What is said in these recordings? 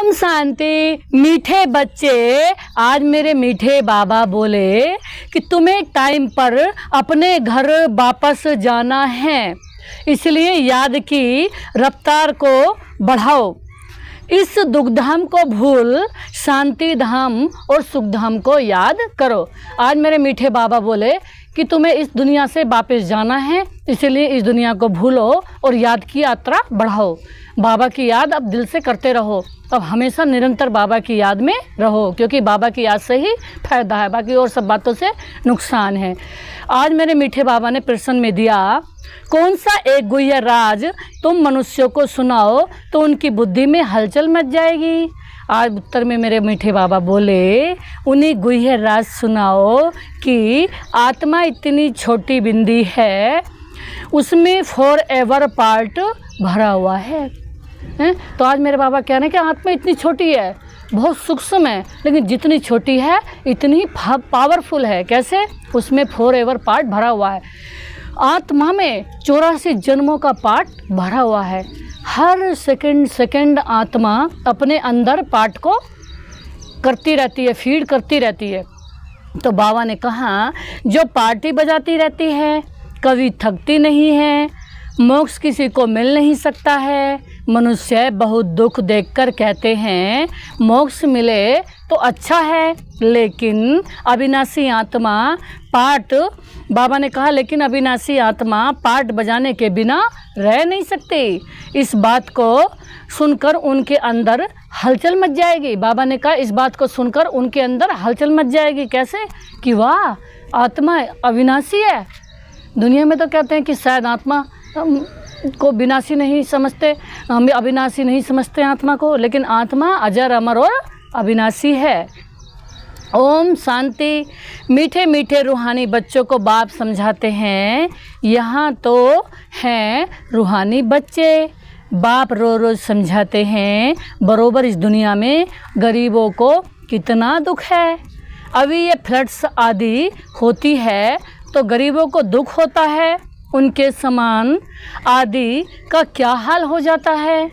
ओम शांति। मीठे बच्चे, आज मेरे मीठे बाबा बोले कि तुम्हें टाइम पर अपने घर वापस जाना है, इसलिए याद की रफ्तार को बढ़ाओ। इस दुखधाम को भूल शांति धाम और सुख धाम को याद करो। आज मेरे मीठे बाबा बोले कि तुम्हें इस दुनिया से वापस जाना है, इसलिए इस दुनिया को भूलो और याद की यात्रा बढ़ाओ। बाबा की याद अब दिल से करते रहो, अब हमेशा निरंतर बाबा की याद में रहो, क्योंकि बाबा की याद से ही फायदा है, बाकी और सब बातों से नुकसान है। आज मेरे मीठे बाबा ने प्रश्न में दिया, कौन सा एक गुह्य राज तुम मनुष्यों को सुनाओ तो उनकी बुद्धि में हलचल मच जाएगी। आज उत्तर में मेरे मीठे बाबा बोले, उन्हीं गुह्य राज सुनाओ कि आत्मा इतनी छोटी बिंदी है, उसमें फॉर एवर पार्ट भरा हुआ है। तो आज मेरे बाबा कह रहे हैं कि आत्मा इतनी छोटी है, बहुत सूक्ष्म है, लेकिन जितनी छोटी है इतनी पावरफुल है। कैसे? उसमें फॉर एवर पार्ट भरा हुआ है। आत्मा में 84 जन्मों का पार्ट भरा हुआ है। हर सेकंड आत्मा अपने अंदर पार्ट को करती रहती है, फीड करती रहती है। तो बाबा ने कहा, जो पार्टी बजाती रहती है कभी थकती नहीं है, मोक्ष किसी को मिल नहीं सकता है। मनुष्य बहुत दुख देखकर कहते हैं मोक्ष मिले तो अच्छा है, लेकिन अविनाशी आत्मा पार्ट, बाबा ने कहा, लेकिन अविनाशी आत्मा पार्ट बजाने के बिना रह नहीं सकती। इस बात को सुनकर उनके अंदर हलचल मच जाएगी। बाबा ने कहा, इस बात को सुनकर उनके अंदर हलचल मच जाएगी। कैसे? कि वाह, आत्मा अविनाशी है। दुनिया में तो कहते हैं कि शायद आत्मा को विनाशी नहीं समझते, हम अविनाशी नहीं समझते आत्मा को, लेकिन आत्मा अजर अमर और अविनाशी है। ओम शांति। मीठे मीठे रूहानी बच्चों को बाप समझाते हैं, यहाँ तो हैं रूहानी बच्चे। बाप रोज़ समझाते हैं बरोबर इस दुनिया में गरीबों को कितना दुख है। अभी ये फ्लड्स आदि होती है तो गरीबों को दुख होता है, उनके समान आदि का क्या हाल हो जाता है।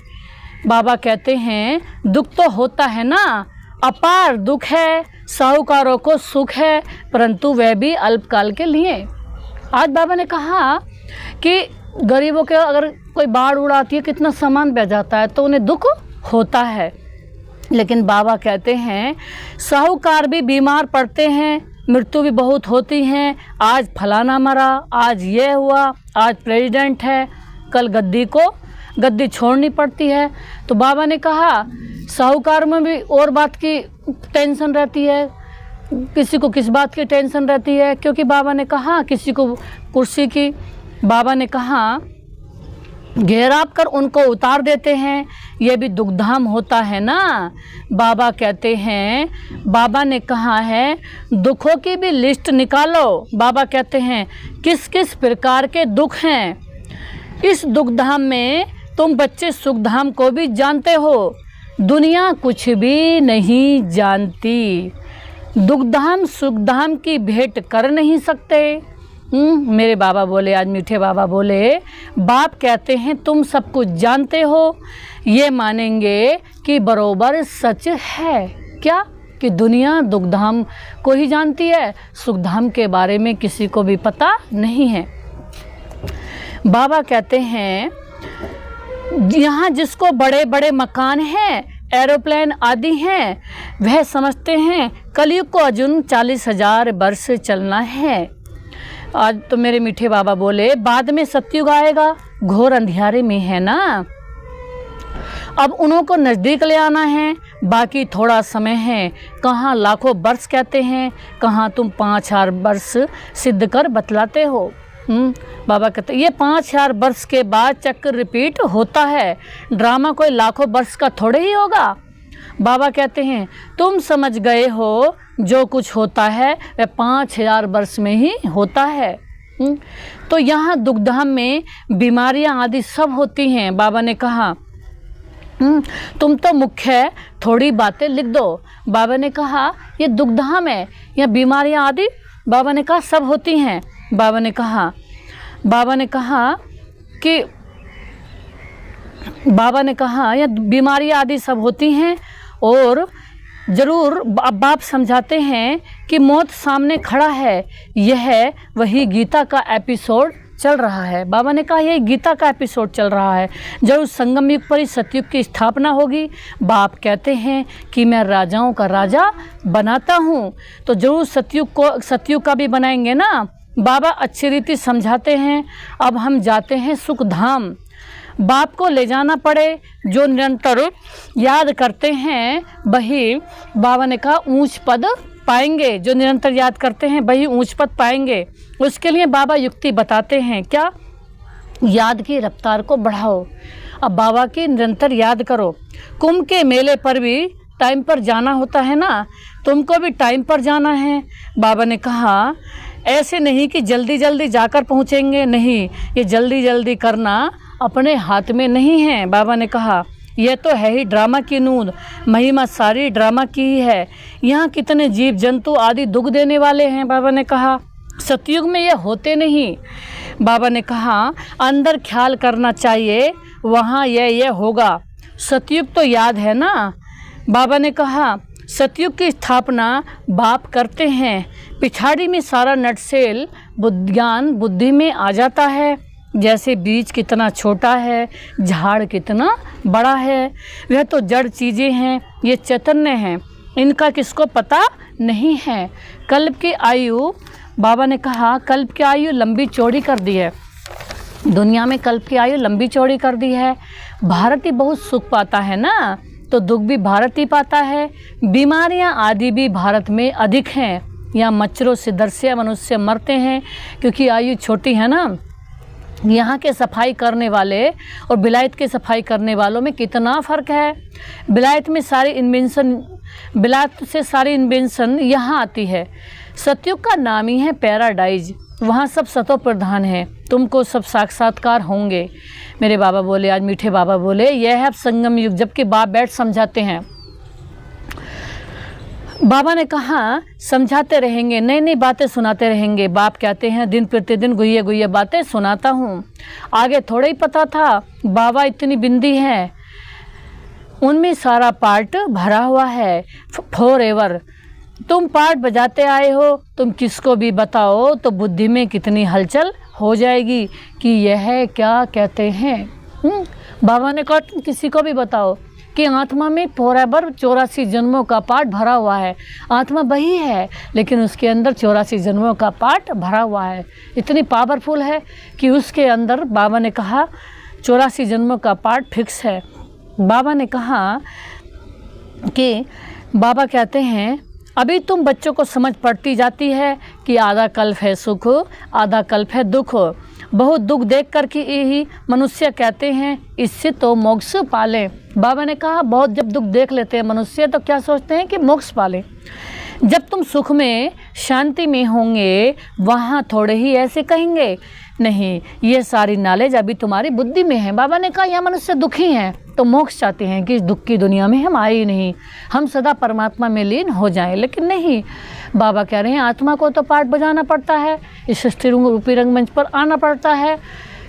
बाबा कहते हैं दुख तो होता है ना, अपार दुख है, साहूकारों को सुख है, परंतु वह भी अल्पकाल के लिए। आज बाबा ने कहा कि गरीबों के अगर कोई बाढ़ उड़ाती है, कितना सामान बह जाता है, तो उन्हें दुख होता है। लेकिन बाबा कहते हैं साहूकार भी बीमार पड़ते हैं, मृत्यु भी बहुत होती हैं। आज फलाना मरा, आज ये हुआ, आज प्रेसिडेंट है, कल गद्दी छोड़नी पड़ती है। तो बाबा ने कहा साहूकार में भी और बात की टेंशन रहती है, किसी को किस बात की टेंशन रहती है, क्योंकि बाबा ने कहा किसी को कुर्सी की, बाबा ने कहा घेराव कर उनको उतार देते हैं, ये भी दुखधाम होता है ना। बाबा कहते हैं, बाबा ने कहा है दुखों की भी लिस्ट निकालो। बाबा कहते हैं किस किस प्रकार के दुख हैं। इस दुखधाम में तुम बच्चे सुखधाम को भी जानते हो, दुनिया कुछ भी नहीं जानती। दुखधाम सुखधाम की भेंट कर नहीं सकते। मेरे बाबा बोले, आज मीठे बाबा बोले, बाप कहते हैं तुम सब कुछ जानते हो, ये मानेंगे कि बरोबर सच है। क्या? कि दुनिया दुखधाम को ही जानती है, सुखधाम के बारे में किसी को भी पता नहीं है। बाबा कहते हैं यहाँ जिसको बड़े बड़े मकान हैं, एरोप्लेन आदि हैं, वह समझते हैं कलयुग को अजुन 40,000 वर्ष चलना है। आज तो मेरे मीठे बाबा बोले बाद में सतयुग आएगा, घोर अंधियारे में है ना, अब उन्हों को नज़दीक ले आना है, बाकी थोड़ा समय है। कहाँ लाखों वर्ष कहते हैं, कहाँ तुम 5,000 वर्ष सिद्ध कर बतलाते हो। बाबा कहते ये 5,000 वर्ष के बाद चक्र रिपीट होता है, ड्रामा कोई लाखों वर्ष का थोड़े ही होगा। बाबा कहते हैं तुम समझ गए हो जो कुछ होता है वह 5,000 वर्ष में ही होता है। तो यहाँ दुखधाम में बीमारियाँ आदि सब होती हैं। बाबा ने कहा तुम तो मुख्य थोड़ी बातें लिख दो। बाबा ने कहा ये दुखधाम है, यहाँ बीमारियाँ आदि बाबा ने कहा सब होती हैं। बाबा ने कहा कि बाबा ने कहा या बीमारियां आदि सब होती हैं और ज़रूर बाप समझाते हैं कि मौत सामने खड़ा है। यह वही गीता का एपिसोड चल रहा है। बाबा ने कहा यही गीता का एपिसोड चल रहा है। जरूर संगम युग पर ही सतयुग की स्थापना होगी। बाप कहते हैं कि मैं राजाओं का राजा बनाता हूँ, तो जरूर सतयुग का भी बनाएंगे ना। बाबा अच्छी रीति समझाते हैं। अब हम जाते हैं सुख धाम। बाप को ले जाना पड़े, जो निरंतर याद करते हैं वही, बाबा ने कहा, ऊंच पद पाएंगे। जो निरंतर याद करते हैं वही ऊंच पद पाएंगे। उसके लिए बाबा युक्ति बताते हैं। क्या? याद की रफ्तार को बढ़ाओ। अब बाबा की निरंतर याद करो। कुंभ के मेले पर भी टाइम पर जाना होता है ना, तुमको भी टाइम पर जाना है। बाबा ने कहा ऐसे नहीं कि जल्दी जल्दी जाकर पहुँचेंगे, नहीं, ये जल्दी जल्दी करना अपने हाथ में नहीं है। बाबा ने कहा यह तो है ही ड्रामा की नूंद, महिमा सारी ड्रामा की ही है। यहाँ कितने जीव जंतु आदि दुख देने वाले हैं। बाबा ने कहा सतयुग में ये होते नहीं। बाबा ने कहा अंदर ख्याल करना चाहिए, वहाँ यह होगा। सतयुग तो याद है ना। बाबा ने कहा सतयुग की स्थापना बाप करते हैं। पिछाड़ी में सारा नटसेल ज्ञान बुद्धि में आ जाता है। जैसे बीज कितना छोटा है, झाड़ कितना बड़ा है। वह तो जड़ चीज़ें हैं, ये चैतन्य हैं, इनका किसको पता नहीं है। कल्प की आयु, बाबा ने कहा कल्प की आयु लंबी चौड़ी कर दी है। दुनिया में कल्प की आयु लंबी चौड़ी कर दी है। भारत ही बहुत सुख पाता है ना, तो दुख भी भारत ही पाता है। बीमारियां आदि भी भारत में अधिक हैं। यहाँ मच्छरों से दर्शे मनुष्य मरते हैं क्योंकि आयु छोटी है ना। यहाँ के सफाई करने वाले और बिलायत के सफाई करने वालों में कितना फ़र्क है। बिलायत से सारी इन्वेंशन यहाँ आती है। सतयुग का नाम ही है पैराडाइज। वहाँ सब सतो प्रधान है, तुमको सब साक्षात्कार होंगे। मेरे बाबा बोले, आज मीठे बाबा बोले, यह है अब संगम युग। जबकि बाप बैठ समझाते हैं। बाबा ने कहा समझाते रहेंगे, नई नई बातें सुनाते रहेंगे। बाप कहते हैं दिन प्रतिदिन गुइये गुइये बातें सुनाता हूँ। आगे थोड़ा ही पता था बाबा इतनी बिंदी है, उनमें सारा पार्ट भरा हुआ है फॉर एवर। तुम पार्ट बजाते आए हो, तुम किसको भी बताओ तो बुद्धि में कितनी हलचल हो जाएगी कि यह क्या कहते हैं। बाबा ने कहा तुम किसी को भी बताओ कि आत्मा में फॉरएवर 84 जन्मों का पार्ट भरा हुआ है। आत्मा वही है लेकिन उसके अंदर 84 जन्मों का पार्ट भरा हुआ है। इतनी पावरफुल है कि उसके अंदर बाबा ने कहा 84 जन्मों का पार्ट फिक्स है। बाबा ने कहा कि बाबा कहते हैं अभी तुम बच्चों को समझ पड़ती जाती है कि आधा कल्प है सुख, आधा कल्प है दुख। बहुत दुख देख कर के यही मनुष्य कहते हैं इससे तो मोक्ष पालें। बाबा ने कहा बहुत जब दुख देख लेते हैं मनुष्य तो क्या सोचते हैं कि मोक्ष पालें। जब तुम सुख में शांति में होंगे वहाँ थोड़े ही ऐसे कहेंगे नहीं, ये सारी नॉलेज अभी तुम्हारी बुद्धि में है। बाबा ने कहा यह मनुष्य दुखी हैं तो मोक्ष चाहते हैं कि इस दुख की दुनिया में हम आए ही नहीं, हम सदा परमात्मा में लीन हो जाएं। लेकिन नहीं, बाबा कह रहे हैं आत्मा को तो पार्ट बजाना पड़ता है, इस सृष्टि रूपी रंगमंच पर आना पड़ता है।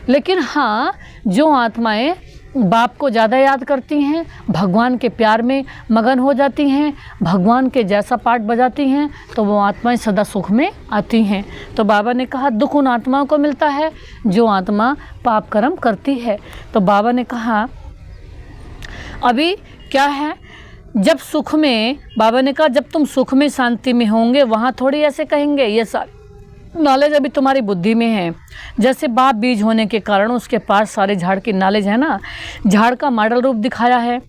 लेकिन हाँ, जो आत्माएं बाप को ज़्यादा याद करती हैं, भगवान के प्यार में मगन हो जाती हैं, भगवान के जैसा पार्ट बजाती हैं, तो वो आत्माएं सदा सुख में आती हैं। तो बाबा ने कहा दुख उन आत्माओं को मिलता है जो आत्मा पाप कर्म करती है। तो बाबा ने कहा अभी क्या है, जब सुख में, बाबा ने कहा जब तुम सुख में शांति में होंगे वहाँ थोड़ी ऐसे कहेंगे ये सारी नॉलेज अभी तुम्हारी बुद्धि में है। जैसे बाप बीज होने के कारण उसके पास सारे झाड़ की नॉलेज है ना, झाड़ का मॉडल रूप दिखाया है,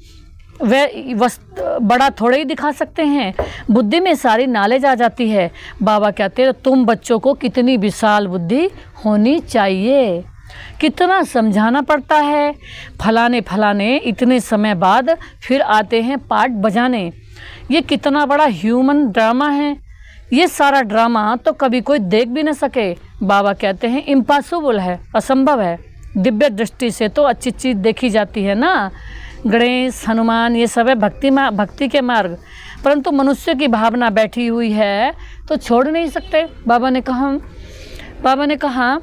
वह बड़ा थोड़ा ही दिखा सकते हैं, बुद्धि में सारी नॉलेज आ जाती है। बाबा कहते हैं तुम बच्चों को कितनी विशाल बुद्धि होनी चाहिए, कितना समझाना पड़ता है। फलाने इतने समय बाद फिर आते हैं पार्ट बजाने। ये कितना बड़ा ह्यूमन ड्रामा है। ये सारा ड्रामा तो कभी कोई देख भी न सके। बाबा कहते हैं इम्पॉसिबल है, असंभव है। दिव्य दृष्टि से तो अच्छी चीज़ देखी जाती है ना, गणेश हनुमान ये सब है भक्ति के मार्ग, परंतु मनुष्य की भावना बैठी हुई है तो छोड़ नहीं सकते। बाबा ने कहा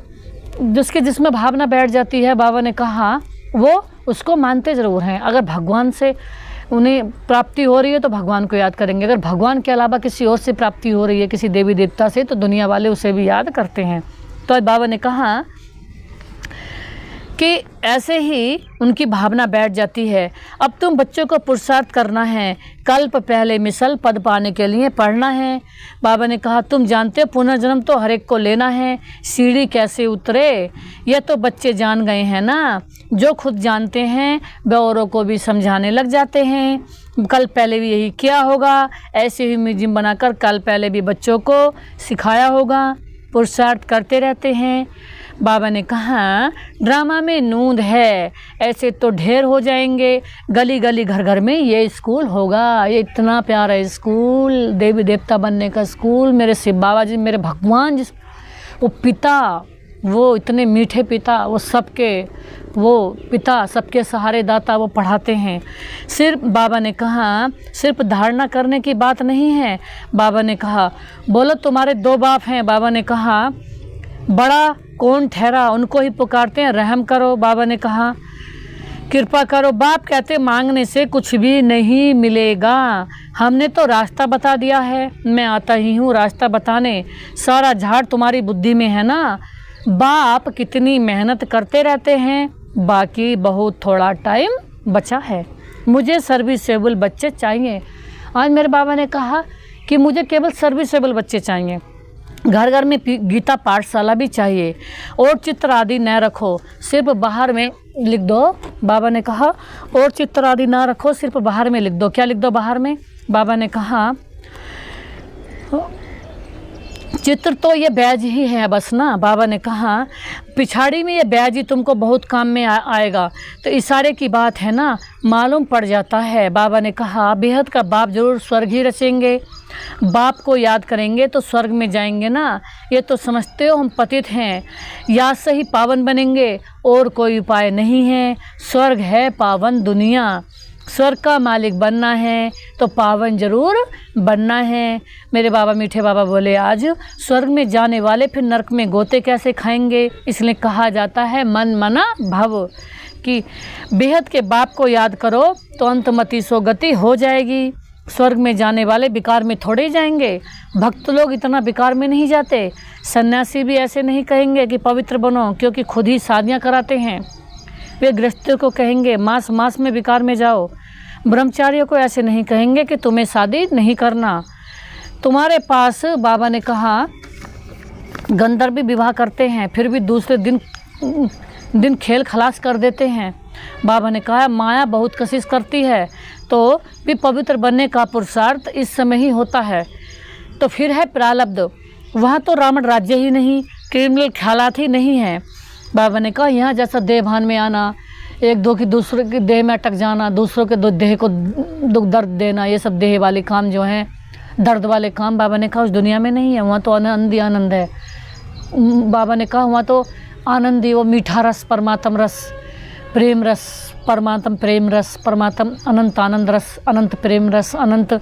जिसमें भावना बैठ जाती है, बाबा ने कहा वो उसको मानते ज़रूर हैं। अगर भगवान से उन्हें प्राप्ति हो रही है तो भगवान को याद करेंगे, अगर भगवान के अलावा किसी और से प्राप्ति हो रही है, किसी देवी देवता से, तो दुनिया वाले उसे भी याद करते हैं। तो बाबा ने कहा कि ऐसे ही उनकी भावना बैठ जाती है। अब तुम बच्चों को पुरुषार्थ करना है, कल्प पहले मिसल पद पाने के लिए पढ़ना है। बाबा ने कहा तुम जानते हो पुनर्जन्म तो हर एक को लेना है, सीढ़ी कैसे उतरे यह तो बच्चे जान गए हैं ना। जो खुद जानते हैं वे औरों को भी समझाने लग जाते हैं। कल पहले भी यही किया होगा, ऐसे ही म्यूजियम बनाकर कल पहले भी बच्चों को सिखाया होगा, पुरुषार्थ करते रहते हैं। बाबा ने कहा ड्रामा में नूंद है, ऐसे तो ढेर हो जाएंगे, गली गली घर घर में ये स्कूल होगा। ये इतना प्यारा स्कूल, देवी देवता बनने का स्कूल, मेरे शिव बाबा जी, मेरे भगवान जिस वो पिता, वो इतने मीठे पिता, वो पिता सबके सहारे दाता, वो पढ़ाते हैं। सिर्फ बाबा ने कहा सिर्फ धारणा करने की बात नहीं है। बाबा ने कहा बोलो तुम्हारे 2 बाप हैं। बाबा ने कहा बड़ा कौन ठहरा, उनको ही पुकारते हैं, रहम करो। बाबा ने कहा कृपा करो। बाप कहते मांगने से कुछ भी नहीं मिलेगा, हमने तो रास्ता बता दिया है, मैं आता ही हूँ रास्ता बताने, सारा झाड़ तुम्हारी बुद्धि में है ना। बाप कितनी मेहनत करते रहते हैं, बाकी बहुत थोड़ा टाइम बचा है, मुझे सर्विसेबल बच्चे चाहिए। आज मेरे बाबा ने कहा कि मुझे केवल सर्विसेबल बच्चे चाहिए, घर घर में गीता पाठशाला भी चाहिए, और चित्र आदि न रखो, सिर्फ बाहर में लिख दो। बाबा ने कहा और चित्र आदि ना रखो, सिर्फ बाहर में लिख दो। क्या लिख दो बाहर में? बाबा ने कहा चित्र तो ये बैज ही है बस ना। बाबा ने कहा पिछाड़ी में ये बैज ही तुमको बहुत काम में आएगा। तो इशारे की बात है ना, मालूम पड़ जाता है। बाबा ने कहा बेहद का बाप जरूर स्वर्ग ही रचेंगे, बाप को याद करेंगे तो स्वर्ग में जाएंगे ना। ये तो समझते हो हम पतित हैं, याद से ही पावन बनेंगे, और कोई उपाय नहीं है। स्वर्ग है पावन दुनिया, स्वर्ग का मालिक बनना है तो पावन जरूर बनना है। मेरे बाबा मीठे बाबा बोले आज स्वर्ग में जाने वाले फिर नरक में गोते कैसे खाएंगे। इसलिए कहा जाता है मन मना भव, कि बेहद के बाप को याद करो तो अंतमति सो गति हो जाएगी। स्वर्ग में जाने वाले बेकार में थोड़े ही जाएंगे, भक्त लोग इतना बेकार में नहीं जाते। सन्यासी भी ऐसे नहीं कहेंगे कि पवित्र बनो, क्योंकि खुद ही शादियाँ कराते हैं। वे गृहस्थियों को कहेंगे मास में बेकार में जाओ। ब्रह्मचारियों को ऐसे नहीं कहेंगे कि तुम्हें शादी नहीं करना। तुम्हारे पास बाबा ने कहा गंधर्व भी विवाह करते हैं, फिर भी दूसरे दिन खेल खलास कर देते हैं। बाबा ने कहा माया बहुत कोशिश करती है, तो भी पवित्र बनने का पुरुषार्थ इस समय ही होता है। तो फिर है प्रारब्ध, वहाँ तो रावण राज्य ही नहीं, क्रिमिनल ख्यालात ही नहीं है। बाबा ने कहा यहाँ जैसा देहभान में आना, एक दो की दूसरे के देह में अटक जाना, दूसरों के देह को दुख दर्द देना, ये सब देह वाले काम जो हैं, दर्द वाले काम, बाबा ने कहा उस दुनिया में नहीं है। वहाँ तो आनंद ही आनंद है। बाबा ने कहा वहाँ तो आनंद ही, वो मीठा रस, परमात्म रस, प्रेम रस, परमात्म प्रेम रस, परमात्म अनंत आनंद रस, अनंत प्रेम रस, अनंत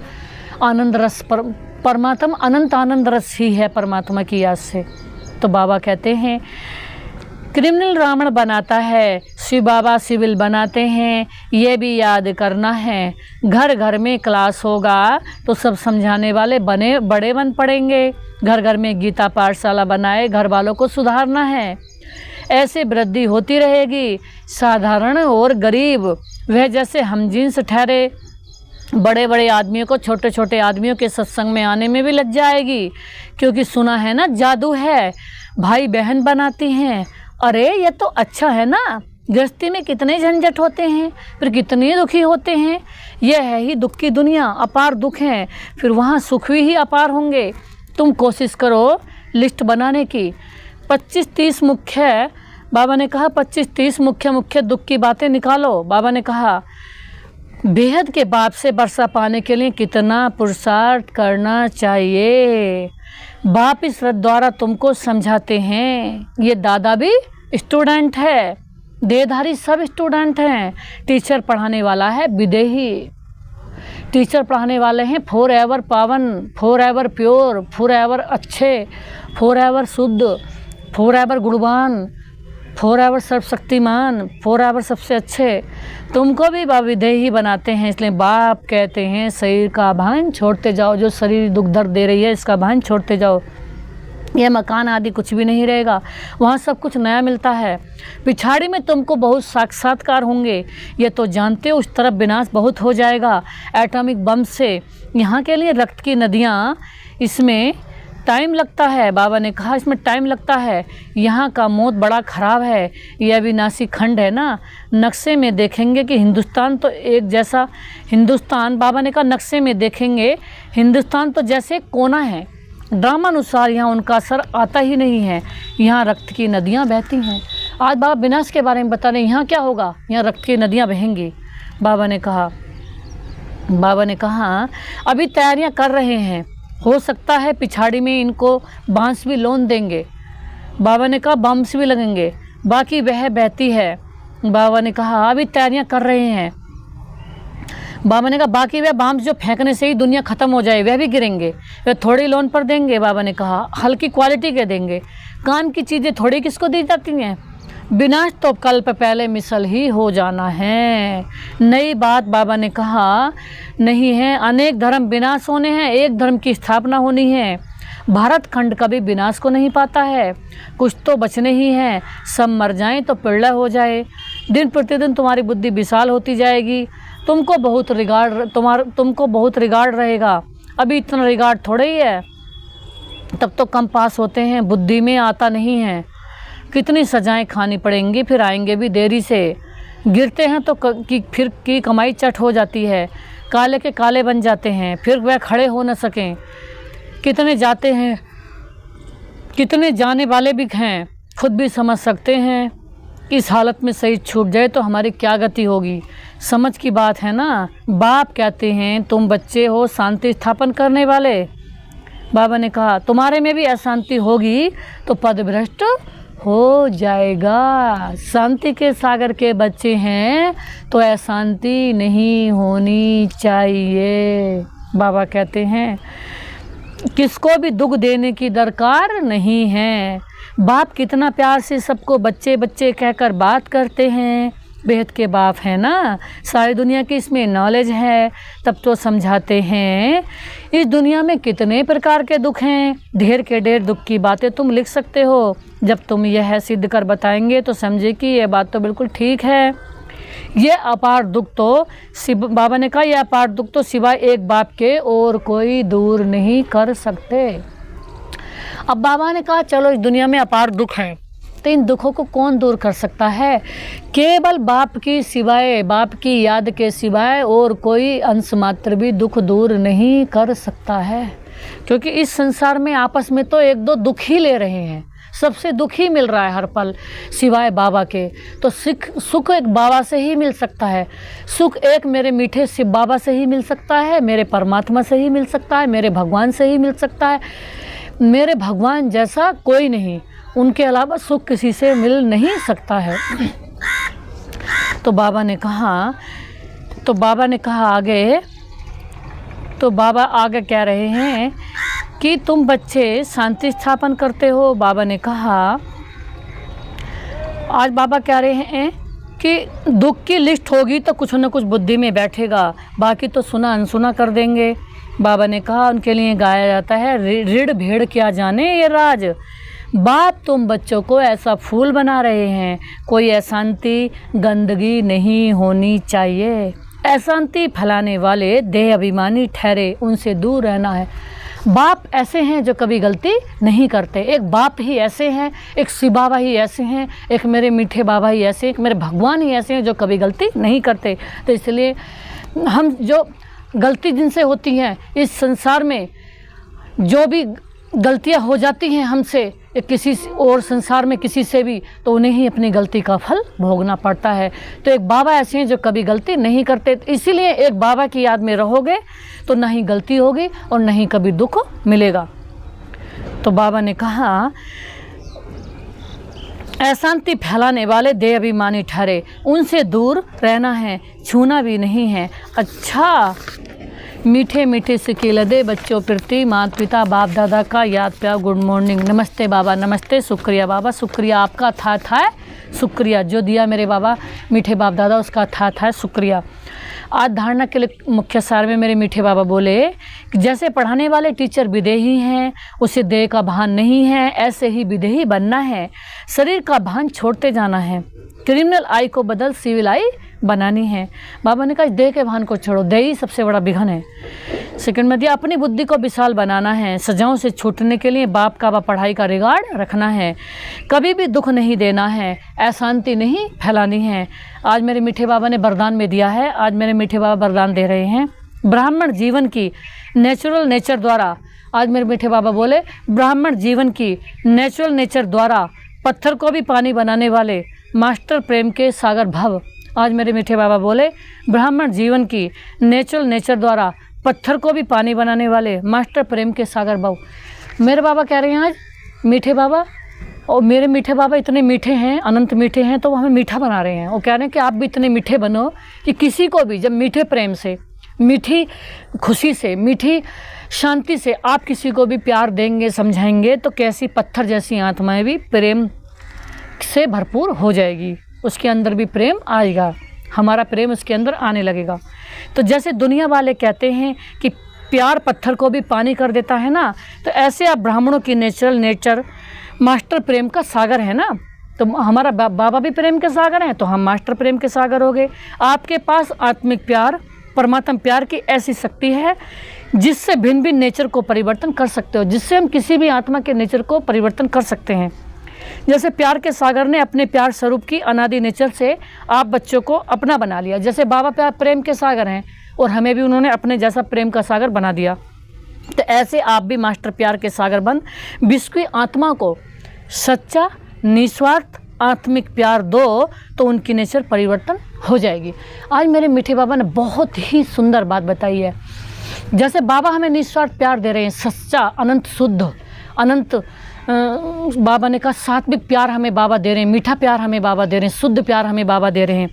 आनंद रस, परमात्म अनंत आनंद रस ही है परमात्मा की याद से। तो बाबा कहते हैं क्रिमिनल रावण बनाता है, शिव बाबा सिविल बनाते हैं, ये भी याद करना है। घर घर में क्लास होगा तो सब समझाने वाले बड़े बन पड़ेंगे। घर घर में गीता पाठशाला बनाए, घर वालों को सुधारना है। ऐसे वृद्धि होती रहेगी। साधारण और गरीब वह जैसे हम जिन्स ठहरे, बड़े बड़े आदमियों को छोटे छोटे आदमियों के सत्संग में आने में भी लग जाएगी, क्योंकि सुना है ना जादू है, भाई बहन बनाती हैं। अरे ये तो अच्छा है ना, गृहस्थी में कितने झंझट होते हैं, फिर कितने दुखी होते हैं। यह है ही दुख की दुनिया, अपार दुख हैं, फिर वहाँ सुख भी ही अपार होंगे। तुम कोशिश करो लिस्ट बनाने की, 25-30 मुख्य, बाबा ने कहा 25-30 मुख्य दुख की बातें निकालो। बाबा ने कहा बेहद के बाप से वर्षा पाने के लिए कितना पुरुषार्थ करना चाहिए। बाप इस रथ द्वारा तुमको समझाते हैं। ये दादा भी स्टूडेंट है, देहधारी सब स्टूडेंट हैं। टीचर पढ़ाने वाला है विदेही, टीचर पढ़ाने वाले हैं फॉर एवर पावन, for ever pure, for ever अच्छे, फॉर एवर शुद्ध, फॉर एवर गुणवान, 4 सर्वशक्तिमान, 4 सबसे अच्छे, तुमको भी विदेही बनाते हैं। इसलिए बाप कहते हैं शरीर का भान छोड़ते जाओ, जो शरीर दुख दर्द दे रही है इसका भान छोड़ते जाओ। यह मकान आदि कुछ भी नहीं रहेगा, वहाँ सब कुछ नया मिलता है। पिछाड़ी में तुमको बहुत साक्षात्कार होंगे, ये तो जानते हो। उस तरफ विनाश बहुत हो जाएगा एटॉमिक बम से। यहाँ के लिए रक्त की नदियाँ, इसमें टाइम लगता है। बाबा ने कहा इसमें टाइम लगता है। यहाँ का मौत बड़ा ख़राब है। यह अविनाशी खंड है ना। नक्शे में देखेंगे कि हिंदुस्तान तो एक जैसा, हिंदुस्तान बाबा ने कहा नक्शे में देखेंगे हिंदुस्तान तो जैसे कोना है। ड्रामानुसार यहाँ उनका असर आता ही नहीं है। यहाँ रक्त की नदियाँ बहती हैं। आज बाबा विनाश के बारे में बता रहे हैं। यहाँ क्या होगा? यहाँ रक्त की नदियाँ बहेंगी। बाबा ने कहा अभी तैयारियाँ कर रहे हैं, हो सकता है पिछाड़ी में इनको बांस भी लोन देंगे। बाबा ने कहा बम्स भी लगेंगे, बाकी वह बहती है। बाबा ने कहा अभी तैयारियां कर रहे हैं। बाबा ने कहा बाकी वह बम्स जो फेंकने से ही दुनिया ख़त्म हो जाए वह भी गिरेंगे, वह थोड़ी लोन पर देंगे। बाबा ने कहा हल्की क्वालिटी के देंगे, काम की चीज़ें थोड़ी किसको दी जाती हैं। विनाश तो कल्प पहले मिसल ही हो जाना है। नई बात बाबा ने कहा नहीं है। अनेक धर्म विनाश होने हैं, एक धर्म की स्थापना होनी है। भारत खंड कभी विनाश को नहीं पाता है, कुछ तो बचने ही हैं। सब मर जाएं तो प्रलय हो जाए। दिन प्रतिदिन तुम्हारी बुद्धि विशाल होती जाएगी। तुमको बहुत रिगार्ड रहेगा। अभी इतना रिगार्ड थोड़े ही है, तब तो कम पास होते हैं, बुद्धि में आता नहीं है। कितनी सजाएं खानी पड़ेंगी, फिर आएंगे भी देरी से। गिरते हैं तो फिर की कमाई चट हो जाती है, काले के काले बन जाते हैं, फिर वह खड़े हो न सकें। कितने जाते हैं, कितने जाने वाले भी हैं, खुद भी समझ सकते हैं। इस हालत में सही छूट जाए तो हमारी क्या गति होगी। समझ की बात है ना। बाप कहते हैं तुम बच्चे हो शांति स्थापन करने वाले। बाबा ने कहा तुम्हारे में भी अशांति होगी तो पदभ्रष्ट हो जाएगा। शांति के सागर के बच्चे हैं तो अशांति नहीं होनी चाहिए। बाबा कहते हैं किसको भी दुख देने की दरकार नहीं है। बाप कितना प्यार से सबको बच्चे बच्चे कहकर बात करते हैं। बेहद के बाप है ना, सारी दुनिया की इसमें नॉलेज है, तब तो समझाते हैं। इस दुनिया में कितने प्रकार के दुख हैं, ढेर के ढेर दुख की बातें तुम लिख सकते हो। जब तुम यह सिद्ध कर बताएंगे तो समझे कि यह बात तो बिल्कुल ठीक है। ये अपार दुख तो बाबा ने कहा, यह अपार दुख तो सिवाय एक बाप के और कोई दूर नहीं कर सकते। अब बाबा ने कहा चलो इस दुनिया में अपार दुख है, तो इन दुखों को कौन दूर कर सकता है? केवल बाप की सिवाय, बाप की याद के सिवाय और कोई अंश मात्र भी दुख दूर नहीं कर सकता है। क्योंकि इस संसार में आपस में तो एक दो दुख ही ले रहे हैं, सबसे दुख ही मिल रहा है हर पल सिवाय बाबा के। तो सुख एक बाबा से ही मिल सकता है। सुख एक मेरे मीठे शिव बाबा से ही मिल सकता है, मेरे परमात्मा से ही मिल सकता है, मेरे भगवान से ही मिल सकता है। मेरे भगवान जैसा कोई नहीं, उनके अलावा सुख किसी से मिल नहीं सकता है। तो बाबा ने कहा आगे कह रहे हैं कि तुम बच्चे शांति स्थापन करते हो। बाबा ने कहा आज बाबा कह रहे हैं कि दुख की लिस्ट होगी तो कुछ न कुछ बुद्धि में बैठेगा, बाकी तो सुना अनसुना कर देंगे। बाबा ने कहा उनके लिए गाया जाता है ऋण भेड़ क्या जाने ये राज। बाप तुम बच्चों को ऐसा फूल बना रहे हैं, कोई अशांति गंदगी नहीं होनी चाहिए। अशांति फैलाने वाले देह अभिमानी ठहरे, उनसे दूर रहना है। बाप ऐसे हैं जो कभी गलती नहीं करते। एक बाप ही ऐसे हैं, एक शिव बाबा ही ऐसे हैं, एक मेरे मीठे बाबा ही ऐसे, एक मेरे भगवान ही ऐसे हैं जो कभी गलती नहीं करते। तो इसलिए हम जो गलती जिनसे होती हैं इस संसार में, जो भी गलतियां हो जाती हैं हमसे किसी और संसार में किसी से भी, तो उन्हें ही अपनी गलती का फल भोगना पड़ता है। तो एक बाबा ऐसे हैं जो कभी गलती नहीं करते। इसीलिए एक बाबा की याद में रहोगे तो ना ही गलती होगी और ना ही कभी दुख मिलेगा। तो बाबा ने कहा अशांति फैलाने वाले देह अभिमानी ठहरे, उनसे दूर रहना है, छूना भी नहीं है। अच्छा मीठे मीठे सिक्के लदे बच्चों प्रति माता पिता बाप दादा का याद प्यार गुड मॉर्निंग। नमस्ते बाबा, नमस्ते, शुक्रिया बाबा, शुक्रिया आपका था शुक्रिया जो दिया मेरे बाबा मीठे बाप दादा, उसका था शुक्रिया। आज धारणा के लिए मुख्य सार में मेरे मीठे बाबा बोले कि जैसे पढ़ाने वाले टीचर विदेही हैं, उसे देह का भान नहीं है, ऐसे ही विदेही बनना है, शरीर का भान छोड़ते जाना है, क्रिमिनल आई को बदल सिविल आई बनानी है। बाबा ने कहा देह के भान को छोड़ो, देह ही सबसे बड़ा विघन है। सेकंड में दिया अपनी बुद्धि को विशाल बनाना है, सजाओं से छूटने के लिए बाप का पढ़ाई का रिगार्ड रखना है, कभी भी दुख नहीं देना है, अशांति नहीं फैलानी है। आज मेरे मीठे बाबा ने वरदान में दिया है, आज मेरे मीठे बाबा वरदान दे रहे हैं ब्राह्मण जीवन की नेचुरल नेचर द्वारा। आज मेरे मीठे बाबा बोले ब्राह्मण जीवन की नेचुरल नेचर द्वारा पत्थर को भी पानी बनाने वाले मास्टर प्रेम के सागर भव। आज मेरे मीठे बाबा बोले ब्राह्मण जीवन की नेचुरल नेचर द्वारा पत्थर को भी पानी बनाने वाले मास्टर प्रेम के सागर भव। मेरे बाबा कह रहे हैं आज मीठे बाबा, और मेरे मीठे बाबा इतने मीठे हैं, अनंत मीठे हैं, तो वो हमें मीठा बना रहे हैं। वो कह रहे हैं कि आप भी इतने मीठे बनो कि किसी को भी जब मीठे प्रेम से, मीठी खुशी से, मीठी शांति से आप किसी को भी प्यार देंगे, समझाएंगे, तो कैसी पत्थर जैसी आत्माएं भी प्रेम से भरपूर हो जाएगी, उसके अंदर भी प्रेम आएगा, हमारा प्रेम उसके अंदर आने लगेगा। तो जैसे दुनिया वाले कहते हैं कि प्यार पत्थर को भी पानी कर देता है ना, तो ऐसे आप ब्राह्मणों की नेचुरल नेचर मास्टर प्रेम का सागर है ना, तो हमारा बाबा भी प्रेम के सागर हैं, तो हम मास्टर प्रेम के सागर हो गए। आपके पास आत्मिक प्यार, परमात्मा प्यार की ऐसी शक्ति है जिससे भिन्न भिन्न नेचर को परिवर्तन कर सकते हो, जिससे हम किसी भी आत्मा के नेचर को परिवर्तन कर सकते हैं। जैसे प्यार के सागर ने अपने प्यार स्वरूप की अनादि नेचर से आप बच्चों को अपना बना लिया, जैसे बाबा प्यार प्रेम के सागर हैं और हमें भी उन्होंने अपने जैसा प्रेम का सागर बना दिया, तो ऐसे आप भी मास्टर प्यार के सागर बन विश्व की आत्मा को सच्चा निस्वार्थ आत्मिक प्यार दो, तो उनकी नेचर परिवर्तन हो जाएगी। आज मेरे मीठे बाबा ने बहुत ही सुंदर बात बताई है। जैसे बाबा हमें निस्वार्थ प्यार दे रहे हैं, सच्चा अनंत शुद्ध अनंत, बाबा ने कहा सात्विक प्यार हमें बाबा दे रहे हैं, मीठा प्यार हमें बाबा दे रहे हैं, शुद्ध प्यार हमें बाबा दे रहे हैं,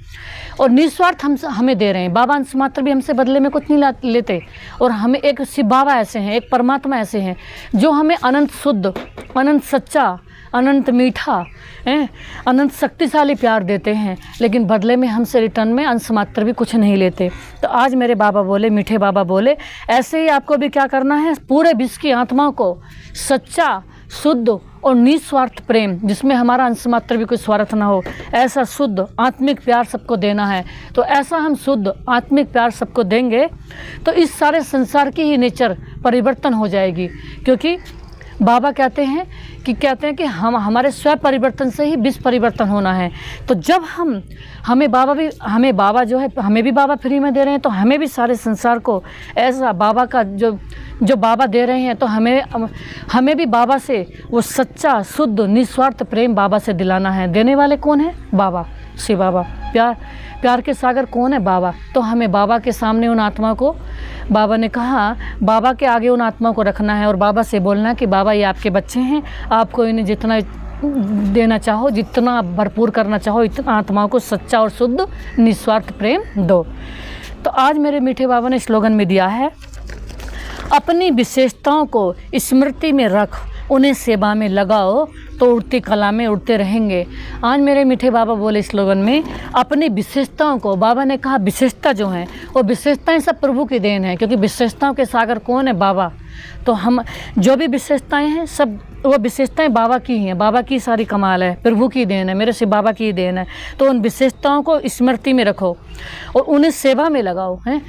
और निस्वार्थ हमें दे रहे हैं। बाबा अंश मात्र भी हमसे बदले में कुछ नहीं लेते, और हमें एक शिव बाबा ऐसे हैं, एक परमात्मा ऐसे हैं जो हमें अनंत शुद्ध, अनंत सच्चा, अनंत मीठा, अनंत शक्तिशाली प्यार देते हैं, लेकिन बदले में हमसे रिटर्न में अंश मात्र भी कुछ नहीं लेते। तो आज मेरे बाबा बोले, मीठे बाबा बोले, ऐसे ही आपको भी क्या करना है, पूरे विश्व की आत्मा को सच्चा शुद्ध और निस्वार्थ प्रेम, जिसमें हमारा अंश मात्र भी कोई स्वार्थ ना हो, ऐसा शुद्ध आत्मिक प्यार सबको देना है। तो ऐसा हम शुद्ध आत्मिक प्यार सबको देंगे तो इस सारे संसार की ही नेचर परिवर्तन हो जाएगी, क्योंकि बाबा कहते हैं कि हमारे स्व परिवर्तन से ही विश्व परिवर्तन होना है। तो जब हमें बाबा जो है, हमें भी बाबा फ्री में दे रहे हैं, तो हमें भी सारे संसार को ऐसा बाबा का जो बाबा दे रहे हैं, तो हमें भी बाबा से वो सच्चा शुद्ध निस्वार्थ प्रेम बाबा से दिलाना है। देने वाले कौन है? बाबा, शिव बाबा। प्यार के सागर कौन है? बाबा। तो हमें बाबा के सामने उन आत्मा को, बाबा ने कहा बाबा के आगे उन आत्मा को रखना है और बाबा से बोलना कि बाबा ये आपके बच्चे हैं, आपको इन्हें जितना देना चाहो, जितना भरपूर करना चाहो, इतना आत्माओं को सच्चा और शुद्ध निस्वार्थ प्रेम दो। तो आज मेरे मीठे बाबा ने स्लोगन में दिया है, अपनी विशेषताओं को स्मृति में रख, उन्हें सेवा में लगाओ, तो उड़ती कला में उड़ते रहेंगे। आज मेरे मीठे बाबा बोले स्लोगन में, अपनी विशेषताओं को, बाबा ने कहा विशेषता जो हैं वो विशेषताएं सब प्रभु की देन है, क्योंकि विशेषताओं के सागर कौन है? बाबा। तो हम जो भी विशेषताएं हैं सब वो विशेषताएं बाबा की ही हैं, बाबा की सारी कमाल है, प्रभु की देन है, मेरे से बाबा की देन है। तो उन विशेषताओं को स्मृति में रखो और उन्हें सेवा में लगाओ, हैं।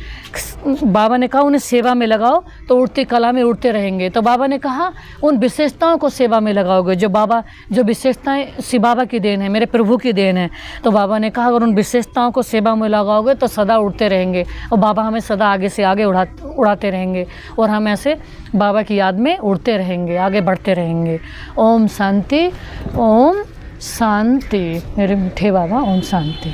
बाबा ने कहा उन्हें सेवा में लगाओ तो उड़ती कला में उड़ते रहेंगे। तो बाबा ने कहा उन विशेषताओं को सेवा में लगाओगे जो विशेषताएं शिव बाबा की देन है, मेरे प्रभु की देन है। तो बाबा ने कहा अगर उन विशेषताओं को सेवा में लगाओगे तो सदा उड़ते रहेंगे और बाबा हमें सदा आगे से आगे उड़ाते रहेंगे और हम ऐसे बाबा की याद में उड़ते रहेंगे, आगे बढ़ते रहेंगे। ओम शांति, ओम शांति। मेरे मीठे बाबा, ओम शांति।